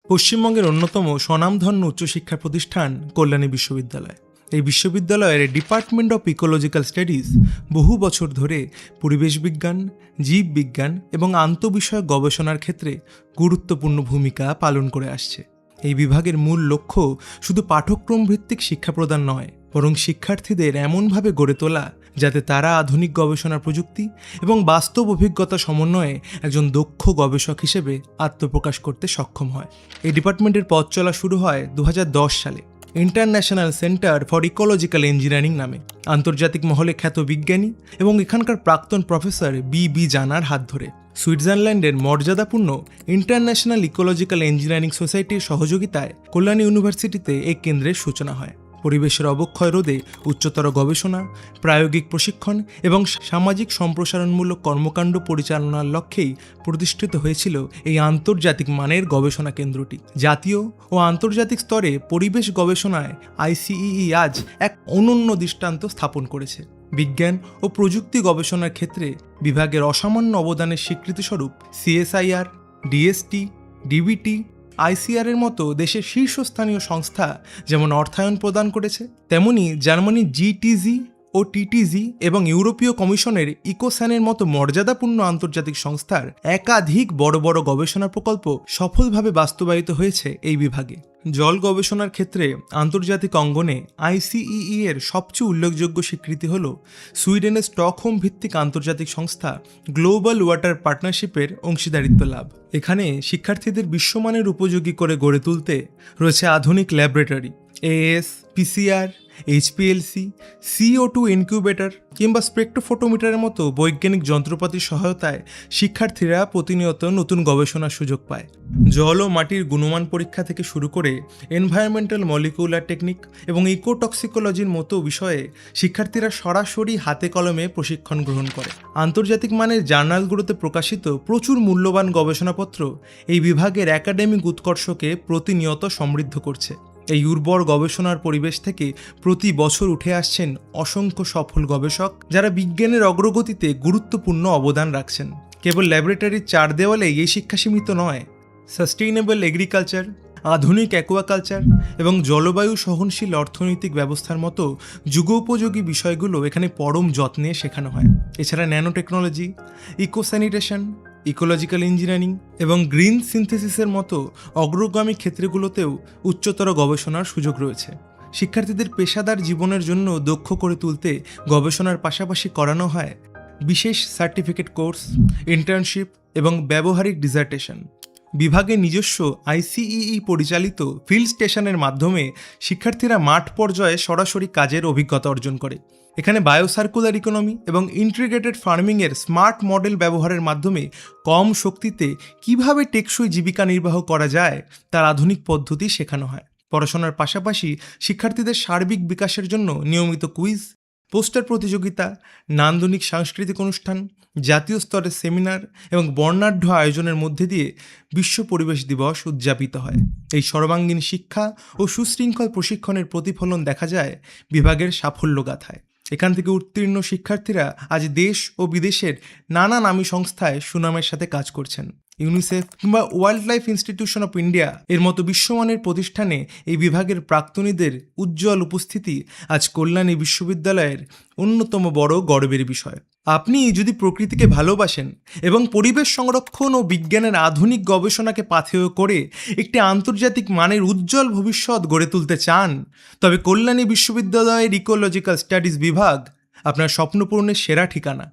পশ্চিমবঙ্গের অন্যতম স্বনামধন্য উচ্চশিক্ষা প্রতিষ্ঠান কল্যাণী বিশ্ববিদ্যালয়। এই বিশ্ববিদ্যালয়ের ডিপার্টমেন্ট অফ ইকোলজিক্যাল স্টাডিজ বহু বছর ধরে পরিবেশ বিজ্ঞান, জীববিজ্ঞান এবং আন্তঃবিষয়ক গবেষণার ক্ষেত্রে গুরুত্বপূর্ণ ভূমিকা পালন করে আসছে। এই বিভাগের মূল লক্ষ্য শুধু পাঠ্যক্রম ভিত্তিক শিক্ষা প্রদান নয়, বরং শিক্ষার্থীদের এমনভাবে গড়ে তোলা যাতে তারা আধুনিক গবেষণা প্রযুক্তি এবং বাস্তব অভিজ্ঞতা সমন্বয়ে একজন দক্ষ গবেষক হিসেবে আত্মপ্রকাশ করতে সক্ষম হয়। এই ডিপার্টমেন্টের পথ চলা শুরু হয় 2010 সালে international centre for ecological engineering নামে আন্তর্জাতিক মহলে খ্যাত বিজ্ঞানী এবং এখানকার প্রাক্তন প্রফেসর বি জানার হাত ধরে। সুইজারল্যান্ডের মর্যাদাপূর্ণ ইন্টারন্যাশনাল ইকোলজিক্যাল ইঞ্জিনিয়ারিং সোসাইটির সহযোগিতায় কল্যাণী ইউনিভার্সিটিতে এই কেন্দ্রের সূচনা হয়। পরিবেশের অবক্ষয় রোধে উচ্চতর গবেষণা, প্রায়োগিক প্রশিক্ষণ এবং সামাজিক সম্প্রসারণমূলক কর্মকাণ্ড পরিচালনার লক্ষ্যেই প্রতিষ্ঠিত হয়েছিল এই আন্তর্জাতিক মানের গবেষণা কেন্দ্রটি। জাতীয় ও আন্তর্জাতিক স্তরে পরিবেশ গবেষণায় আইসিইই আজ এক অনন্য দৃষ্টান্ত স্থাপন করেছে। বিজ্ঞান ও প্রযুক্তি গবেষণার ক্ষেত্রে বিভাগের অসামান্য অবদানের স্বীকৃতিস্বরূপ সিএসআইআর, ডিএসটি, ডিবিটি, আইসিআরের মতো দেশের শীর্ষস্থানীয় সংস্থা যেমন অর্থায়ন প্রদান করেছে, তেমনি জার্মানির জিটিজি ও টিটিজি এবং ইউরোপীয় কমিশনের ইকোস্যানের মতো মর্যাদাপূর্ণ আন্তর্জাতিক সংস্থার একাধিক বড় বড় গবেষণা প্রকল্প সফলভাবে বাস্তবায়িত হয়েছে এই বিভাগে। জল গবেষণার ক্ষেত্রে আন্তর্জাতিক অঙ্গনে আইসিইই এর সবচেয়ে উল্লেখযোগ্য স্বীকৃতি হল সুইডেনের স্টকহোম ভিত্তিক আন্তর্জাতিক সংস্থা গ্লোবাল ওয়াটার পার্টনারশিপের অংশীদারিত্ব লাভ। এখানে শিক্ষার্থীদের বিশ্বমানের উপযোগী করে গড়ে তুলতে রয়েছে আধুনিক laboratory, as, PCR, HPLC, CO2 incubator কিংবা স্পেকট্রোফোটোমিটারের মতো বৈজ্ঞানিক যন্ত্রপাতির সহায়তায় শিক্ষার্থীরা প্রতিনিয়ত নতুন গবেষণার সুযোগ পায়। জল ও মাটির গুণমান পরীক্ষা থেকে শুরু করে এনভায়রনমেন্টাল মলিকুলার টেকনিক এবং ইকোটক্সিকোলজির মতো বিষয়ে শিক্ষার্থীরা সরাসরি হাতে কলমে প্রশিক্ষণ গ্রহণ করে। আন্তর্জাতিক মানের জার্নালগুলোতে প্রকাশিত প্রচুর মূল্যবান গবেষণাপত্র এই বিভাগের একাডেমিক উৎকর্ষকে প্রতিনিয়ত সমৃদ্ধ করছে। এই উর্বর গবেষণার পরিবেশ থেকে প্রতি বছর উঠে আসছেন অসংখ্য সফল গবেষক, যারা বিজ্ঞানের অগ্রগতিতে গুরুত্বপূর্ণ অবদান রাখছেন। কেবল ল্যাবরেটরির চার দেওয়ালে এই শিক্ষা সীমিত নয়। সাস্টেইনেবল এগ্রিকালচার, আধুনিক অ্যাকোয়াকালচার এবং জলবায়ু সহনশীল অর্থনৈতিক ব্যবস্থার মতো যুগোপযোগী বিষয়গুলো এখানে পরম যত্নে শেখানো হয়। এছাড়া ন্যানো টেকনোলজি, ইকোস্যানিটেশন, ইকোলজিক্যাল ইঞ্জিনিয়ারিং এবং গ্রিন সিনথেসিসের মতো অগ্রগামী ক্ষেত্রগুলোতেও উচ্চতর গবেষণার সুযোগ রয়েছে। শিক্ষার্থীদের পেশাদার জীবনের জন্য দক্ষ করে তুলতে গবেষণার পাশাপাশি করানো হয় বিশেষ সার্টিফিকেট কোর্স, ইন্টার্নশিপ এবং ব্যবহারিক ডিসার্টেশন। বিভাগের নিজস্ব আইসিইই পরিচালিত ফিল্ড স্টেশনের মাধ্যমে শিক্ষার্থীরা মাঠ পর্যায়ে সরাসরি কাজের অভিজ্ঞতা অর্জন করে। এখানে বায়োসার্কুলার ইকোনমি এবং ইন্টিগ্রেটেড ফার্মিংয়ের স্মার্ট মডেল ব্যবহারের মাধ্যমে কম শক্তিতে কিভাবে টেকসই জীবিকা নির্বাহ করা যায় তার আধুনিক পদ্ধতি শেখানো হয়। পড়াশোনার পাশাপাশি শিক্ষার্থীদের সার্বিক বিকাশের জন্য নিয়মিত কুইজ, পোস্টার প্রতিযোগিতা, নান্দনিক সাংস্কৃতিক অনুষ্ঠান, জাতীয় স্তরের সেমিনার এবং বর্ণাঢ্য আয়োজনের মধ্যে দিয়ে বিশ্ব পরিবেশ দিবস উদযাপিত হয়। এই সর্বাঙ্গীন শিক্ষা ও সুশৃঙ্খল প্রশিক্ষণের প্রতিফলন দেখা যায় বিভাগের সাফল্য গাথায়। এখান থেকে উত্তীর্ণ শিক্ষার্থীরা আজ দেশ ও বিদেশের নানা নামী সংস্থায় সুনামের সাথে কাজ করছেন। ইউনিসেফ কিংবা wild life institution of India এর মতো বিশ্বমানের প্রতিষ্ঠানে এই বিভাগের প্রাক্তনীদের উজ্জ্বল উপস্থিতি আজ কল্যাণী বিশ্ববিদ্যালয়ের অন্যতম বড় গর্বের বিষয়। আপনি যদি প্রকৃতিকে ভালোবাসেন এবং পরিবেশ সংরক্ষণ ও বিজ্ঞানের আধুনিক গবেষণাকে পাথেয় করে একটি আন্তর্জাতিক মানের উজ্জ্বল ভবিষ্যৎ গড়ে তুলতে চান, তবে কল্যাণী বিশ্ববিদ্যালয়ের ইকোলজিক্যাল স্টাডিজ বিভাগ আপনার স্বপ্নপূরণের সেরা ঠিকানা।